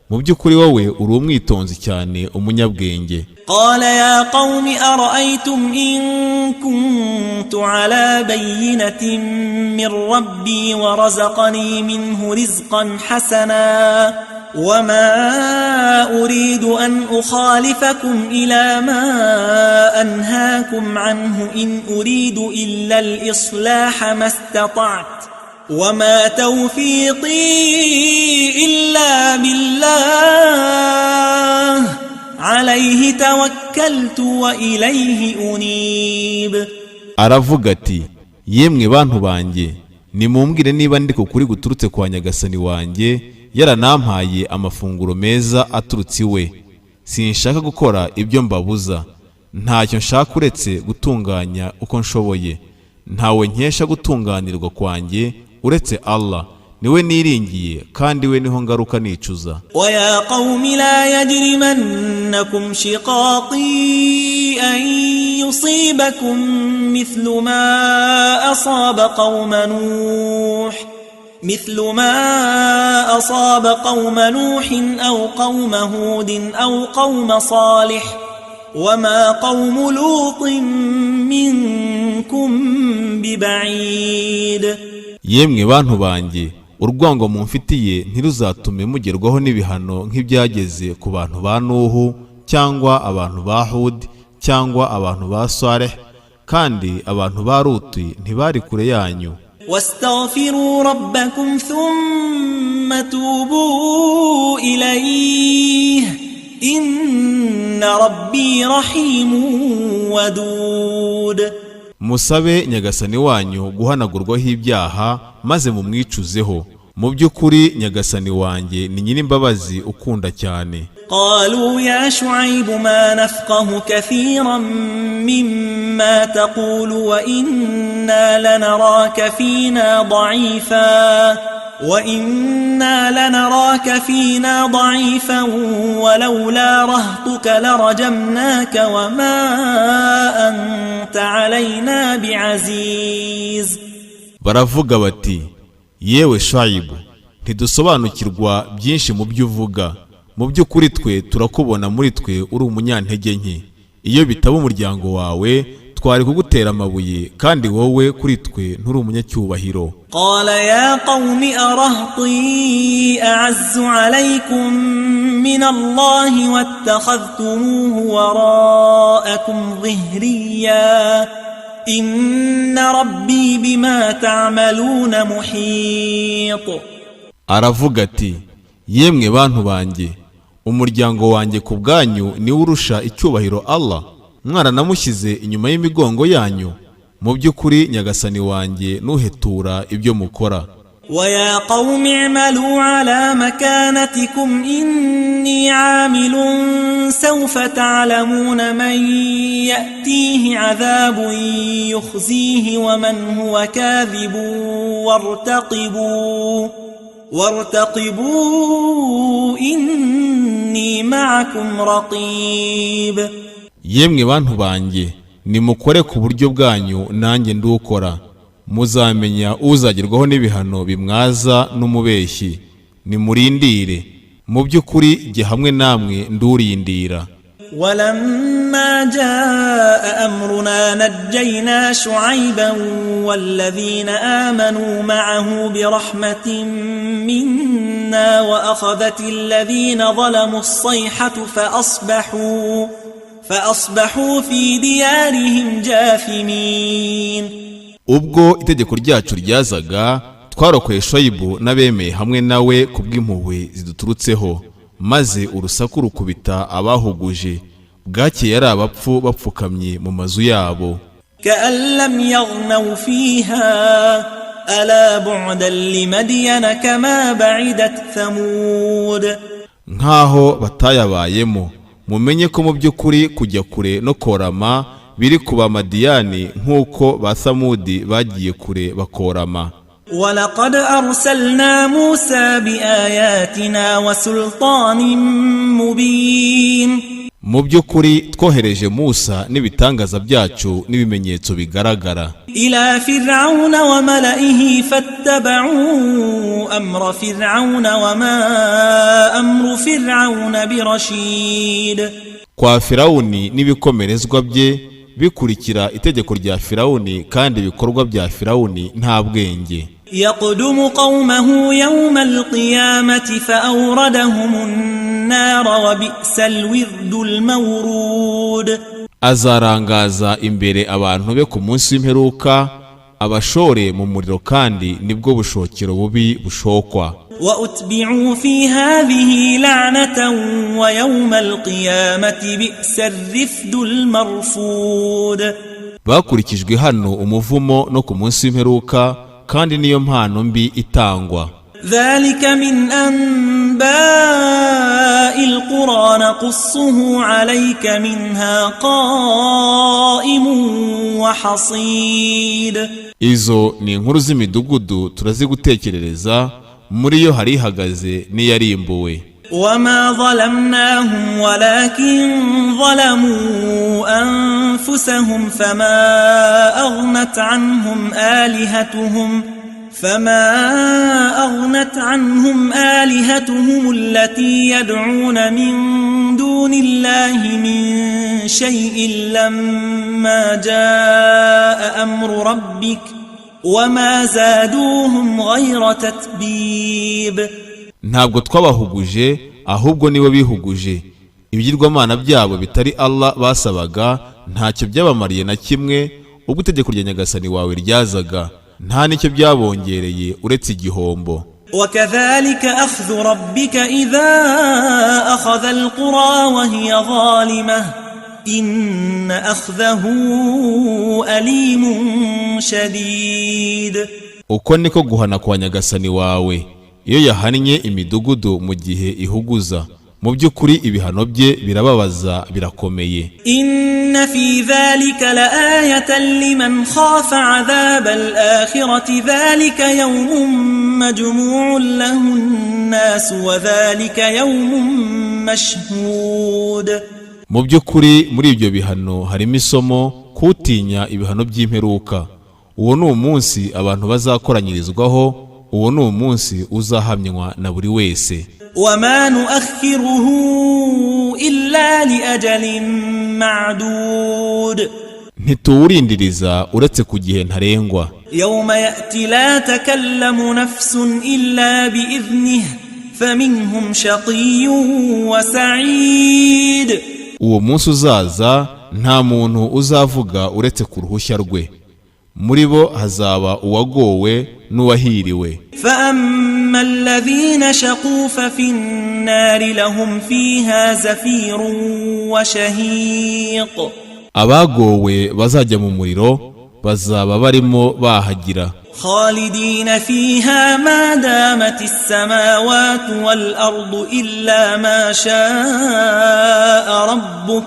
mu by'ukuri wowe uri umwitonzi cyane, umunyabwenge. قال يا قوم أرأيتم إن كنت على بينة من ربي ورزقني منه رزقا حسنا وما أريد أن أخالفكم إلى ما أنهاكم عنه إن أريد إلا الإصلاح ما استطعت وما توفيقي إلا بالله عليه توكلت وإليه أنيب. aravuga ati yemwe bantu banjye, nimumbwire niba ndiko kuri guturutse kwa nyagasani wanjye yaranampaye amafunguro meza aturutse iwe. sinshaka gukora ibyo mbabuza, ntacyo nshaka uretse gutunganya uko nshoboye. ntawe nkesha gutunganirwa kwanjye uretse Allah, niwe niringiye kandi we niho ngaruka nicuza. ويا قوم لا يجرمنكم شقاقي أن يصيبكم مثل ما أصاب قوم نوح أو قوم هود أو قوم صالح وما قوم لوط منكم ببعيد. yemwe bantu banjye, urwango mumfitiye ntiruzatume mugerwaho n'ibihano nk'ibyageze ku bantu ba Nuhu cyangwa abantu ba Hud cyangwa abantu ba Saleh, kandi abantu ba Luti ntibari kure yanyu. واستغفروا ربكم ثم توبوا إليه إن ربي رحيم ودود. musabe nyagasani wanyu guhanagurwaho ibyaha maze mumwicuzeho. mu by'ukuri nyagasani wanjye ni nyir'imbabazi ukunda cyane. قالوا يا شعيب ما نفقه كثيرا مما تقول وإنا لنراك فينا ضعيفا ولولا رهطك لرجمناك وما أنت علينا بعزيز. baravuga bati yewe Shuaibu, ntidusobanukirwa byinshi mu byo uvuga. mu by'ukuri twe turakubona muri twe uri umunyantege nke. iyo bitaba umuryango wawe twari kugutera amabuye, kandi wowe kuri twe nturi umunyacyubahiro. قال يا قوم أرهطي أعز عليكم من الله واتخذتموه وراءكم ظهريا إن ربي بما تعملون محيط. aravuga ati yemwe bantu banjye, umuryango wanjye ku bwanyu niwe urusha icyubahiro Allah, mwaranamushyize inyuma y'imigongo yanyu. mu by'ukuri nyagasani wanjye nuhetura ibyo mukora. ويا قوم اعملوا على مكانتكم إني عامل سوف تعلمون من يأتيه عذاب يخزيه ومن هو كاذب وارتقبوا إني معكم رقيب. yemwe bantu banjye, nimukore ku buryo bwanyu nanjye ndukora. muzamenya uzagerwaho n'ibihano bimwaza n'umubeshyi. nimurindire, mu by'ukuri jye hamwe namwe ndurindira. ولما جاء أمرنا نجينا شعيبا والذين آمنوا معه برحمة منا وأخذت الذين ظلموا الصيحة فأصبحوا في ديارهم جاثمين. ubwo itegeko ryacu ryazaga, twarokoye Shuaibu n'abemeye hamwe nawe kubw'impuhwe ziduturutseho, maze urusaku rukubita abahuguje. bwakeye ari abapfu bapfukamye mu mazu yabo. كأن لم يغنوا فيها ألا بعدا لمدين كما بعدت ثمود. nk'aho batayabayemo, mumenye ko mu by'ukuri kujya kure no korama biri ku Bamadiyani nk'uko ba Samudi bagiye kure bakorama. ولقد أرسلنا موسى بآياتنا وسلطان مبين. Mu by'ukuri twohereje Musa n'ibitangaza byacu n'ibimenyetso bigaragara. إلى فرعون وملئه فاتبعوا أمر فرعون وما أمر فرعون برشيد. Kwa Firawuni n'ibikomerezwa bye bikurikira itegeko rya Firawuni, kandi ibikorwa bya Firawuni nta bwenge. يقدم قومه يوم القيامة فأوردهم النار وبئس الورد المورود. Azarangaza imbere abantu be ku munsi w'imperuka, abashore mu muriro, kandi nibwo bushokero bubi bushokwa. وأتبعوا في هذه لعنة ويوم القيامة بئس الرفد المرفود. Bakurikijwe hano umuvumo no ku munsi w'imperuka, kandi niyo mpano mbi itangwa. ذلك من أنباء القرى نقصه عليك منها قائم وحصيد. Izo ni inkuru z'imidugudu turazigutekerereza, muri yo hari ihagaze n'iyarimbuwe. وما ظلمناهم ولكن ظلموا أنفسهم فما أغنت عنهم آلهتهم التي يدعون من دون الله من شيء لما جاء أمر ربك وما زادوهم غير تتبيب. Ntabwo twabahuguje, ahubwo nibo bihuguje. Ibigirwamana byabo bitari Allah basabaga ntacyo byabamariye na kimwe, ubwo itegeko rya Nyagasani wawe ryazaga nta nicyo byabongereye uretse igihombo. وكذلك أخذ ربك إذا أخذ القرى وهي ظالمة إن أخذه أليم شديد. Uko niko guhana kwa Nyagasani wawe iyo yahannye imidugudu mu gihe ihuguza. Mu by'ukuri ibihano bye birababaza, birakomeye. إن في ذلك لآية لمن خاف عذاب الآخرة ذلك يوم مجموع له الناس وذلك يوم مشهود. Mu by'ukuri muri ibyo bihano harimo isomo kutinya ibihano by'imperuka. Uwo ni umunsi abantu bazakoranyirizwaho, uwo ni umunsi uzahamywa na buri wese. وما نؤخره إلا لأجل معدود. Ntituwurindiriza uretse ku gihe ntarengwa. يوم يأتي لا تكلم نفس إلا بإذنه فمنهم شقي وسعيد. Uwo munsi uzaza nta muntu uzavuga uretse ku ruhushya rwe. Muri bo hazaba uwagowe n'uwahiriwe. فأما الذين شقوا ففي النار لهم فيها زفير وشهيق. Abagowe bazajya mu muriro, bazaba barimo bahagira. خالدين فيها ما دامت السماوات والأرض إلا ما شاء ربك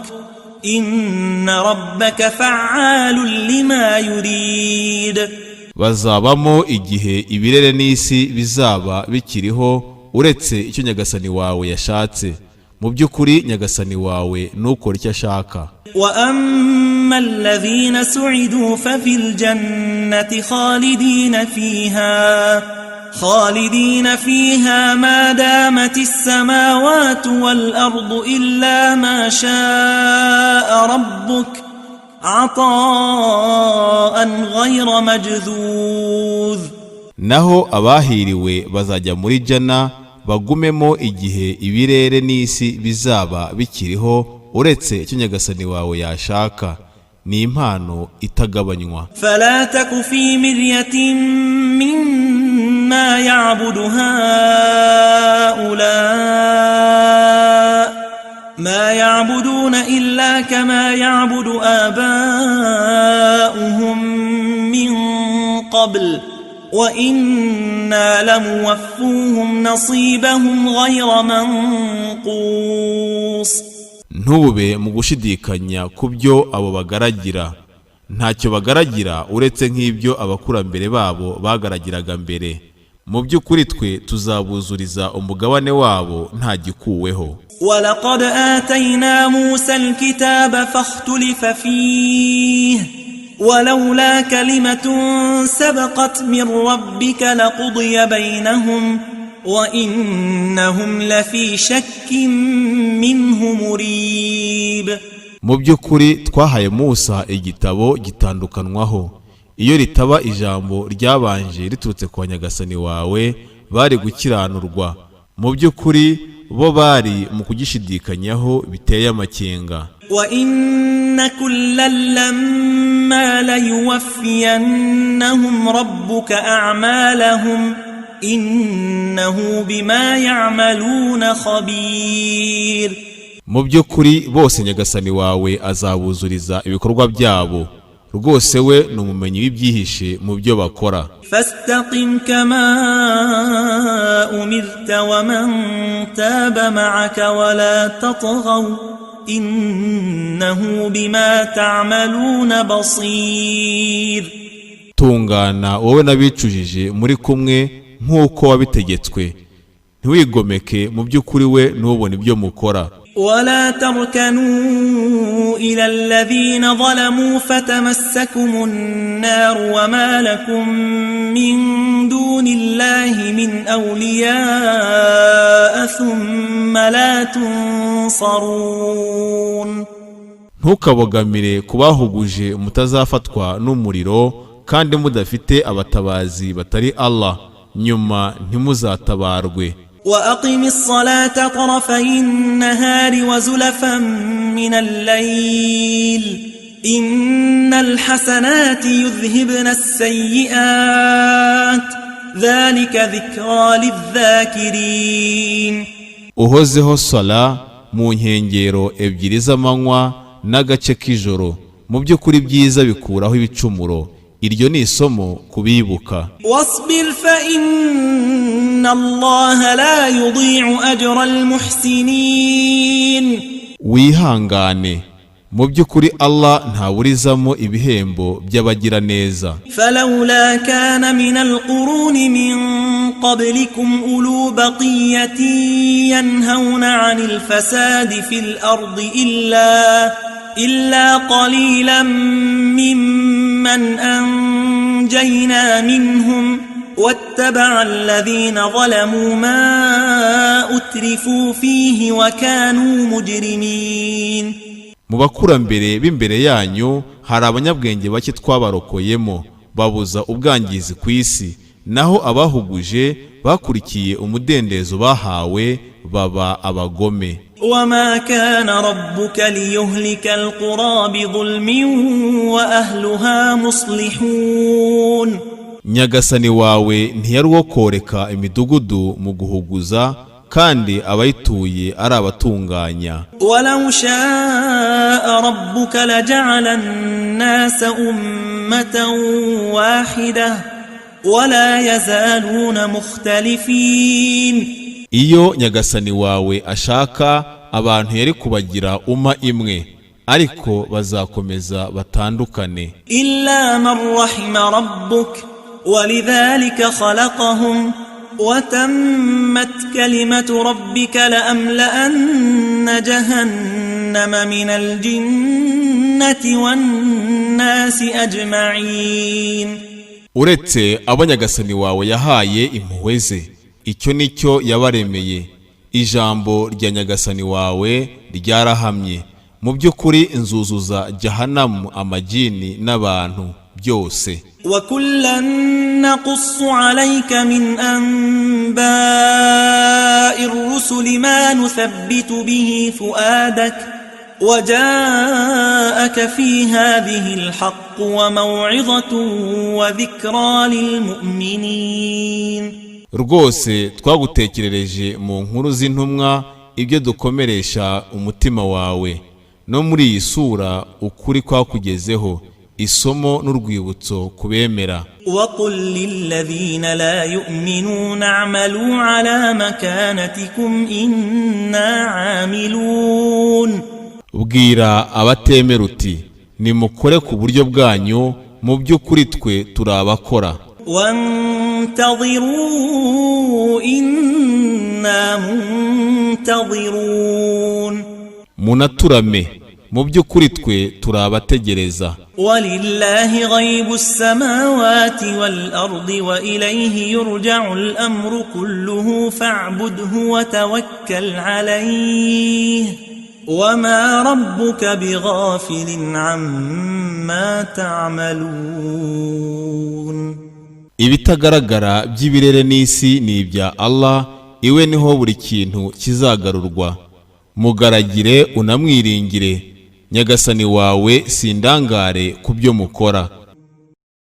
إن ربك فعال لما يريد. Bazabamo igihe ibirere n'isi bizaba bikiriho uretse icyo Nyagasani wawe yashatse. Mu by'ukuri Nyagasani wawe nukora icyo ashaka. وأما الذين سعدوا ففي الجنة خالدين فيها ما دامت السماوات والأرض إلا ما شاء ربك عطاء غير مجذوذ. Naho abahiriwe bazajya muri jana bagumemo igihe ibirere n'isi bizaba bikiriho uretse icyo Nyagasani wawe yashaka. Ni impano itagabanywa. فلا تك في مرية مما يعبد هؤلاء ما يعبدون إلا كما يعبد آباؤهم من قبل وإنا لموفوهم نصيبهم غير منقوص. ntube mu gushidikanya ku byo abo bagaragira, ntacyo bagaragira uretse nk'ibyo abakurambere babo bagaragiraga mbere. Mu by'ukuri twe tuzabuzuriza umugabane wabo nta gikuweho. وَلَقَدْ آتَيْنَا مُوسَى الْكِتَابَ فَاخْتُلِفَ فِيهِ وَلَوْلَا كَلِمَةٌ سَبَقَتْ مِنْ رَبِّكَ لَقُضِيَ بَيْنَهُمْ وَإِنَّهُمْ لَفِي شَكٍّ مِّنْهُ مُرِيبٍ. Mu by'ukuri twahaye Musa igitabo gitandukanwaho. Iyo ritaba ijambo ryabanje riturutse kwa Nyagasani wawe bari gukiranurwa. Mu by'ukuri bo bari mu kugishidikanyaho biteye amakenga. وَإِنَّ كُلًّا لَّمَّا لَيُوَفِّيَنَّهُمْ رَبُّكَ أَعْمَالَهُمْ إِنَّهُ بِمَا يَعْمَلُونَ خَبِيرٌ. Mu by'ukuri bose Nyagasani wawe azabuzuriza ibikorwa byabo, rwose we ni umumenyi w'ibyihishe mu byo bakora. فاستقم كما أمرت ومن تاب معك ولا تطغوا إنه بما تعملون بصير. Tungana wowe n'abicujije muri kumwe nk'uko wabitegetswe, ntiwigomeke, mu by'ukuri we n'ubona ibyo mukora. ولا تركنوا إلى الذين ظلموا فتمسكم النار وما لكم من دون الله من أولياء ثم لا تنصرون. Ntukabogamire kubahuguje mutazafatwa n'umuriro kandi mudafite abatabazi batari Allah, nyuma ntimuzatabarwe. وأقم الصلاة طرفي النهار وزلفا من الليل إن الحسنات يذهبن السيئات ذلك ذكرى للذاكرين. Uhozeho sala mu nkengero ebyiri z'amanywa n'agace k'ijoro, mu by'ukuri byiza bikuraho ibicumuro. Iryo ni isomo kubibuka. واصبر فإن الله لا يضيع أجر المحسنين. Wihangane, mu by'ukuri Allah ntawurizamo ibihembo by'abagira neza. فلولا كان من القرون من قبلكم أولو بقية ينهون عن الفساد في الأرض إلا قليلا ممن أنجينا منهم واتبع الذين ظلموا ما أترفوا فيه وكانوا مجرمين. Mu bakurambere b'imbere yanyu hari abanyabwenge bake twabarokoyemo babuza ubwangizi ku isi, naho abahuguje bakurikiye umudendezo bahawe baba abagome. وما كان ربك ليهلك القرى بظلم وأهلها مصلحون. Nyagasani wawe ntiyari uwo koreka imidugudu mu guhuguza kandi abayituye ari abatunganya. ولو شاء ربك لجعل الناس أمة واحدة ولا يزالون مختلفين. Iyo Nyagasani wawe ashaka abantu yari kubagira imwe, ariko bazakomeza batandukane. إلا من رحم ربك ولذلك خلقهم وتمت كلمة ربك لأملأن جهنم من الجنة والناس أجمعين. Uretse abo Nyagasani wawe yahaye impuhwe ze, icyo nicyo yabaremeye. Ijambo rya Nyagasani wawe ryarahamye, mu by'ukuri nzuzuza jahanamu amajini n'abantu byose. وكلا نقص عليك من أنباء الرسل ما نثبت به فؤادك وجاءك في هذه الحق وموعظة وذكرى للمؤمنين. Rwose twagutekerereje mu nkuru z'intumwa ibyo dukomeresha umutima wawe, no muri iyi sura ukuri kwakugezeho, isomo n'urwibutso kubemera. وقل للذين لا يؤمنون اعملوا على مكانتكم إنا عاملون bwira abatemera uti nimukore ku buryo bwanyu mu by'ukuri twe turabakora وانتظروا إنا منتظرون munaturame mu by'ukuri twe turabategereza ولله غيب السماوات والأرض وإليه يرجع الأمر كله فاعبده وتوكل عليه وما ربك بغافل عما تعملون ibitagaragara by'ibirere n'isi ni ibya Allah iwe niho buri kintu kizagarurwa mugaragire unamwiringire nyagasani wawe sindangare ku byo mukora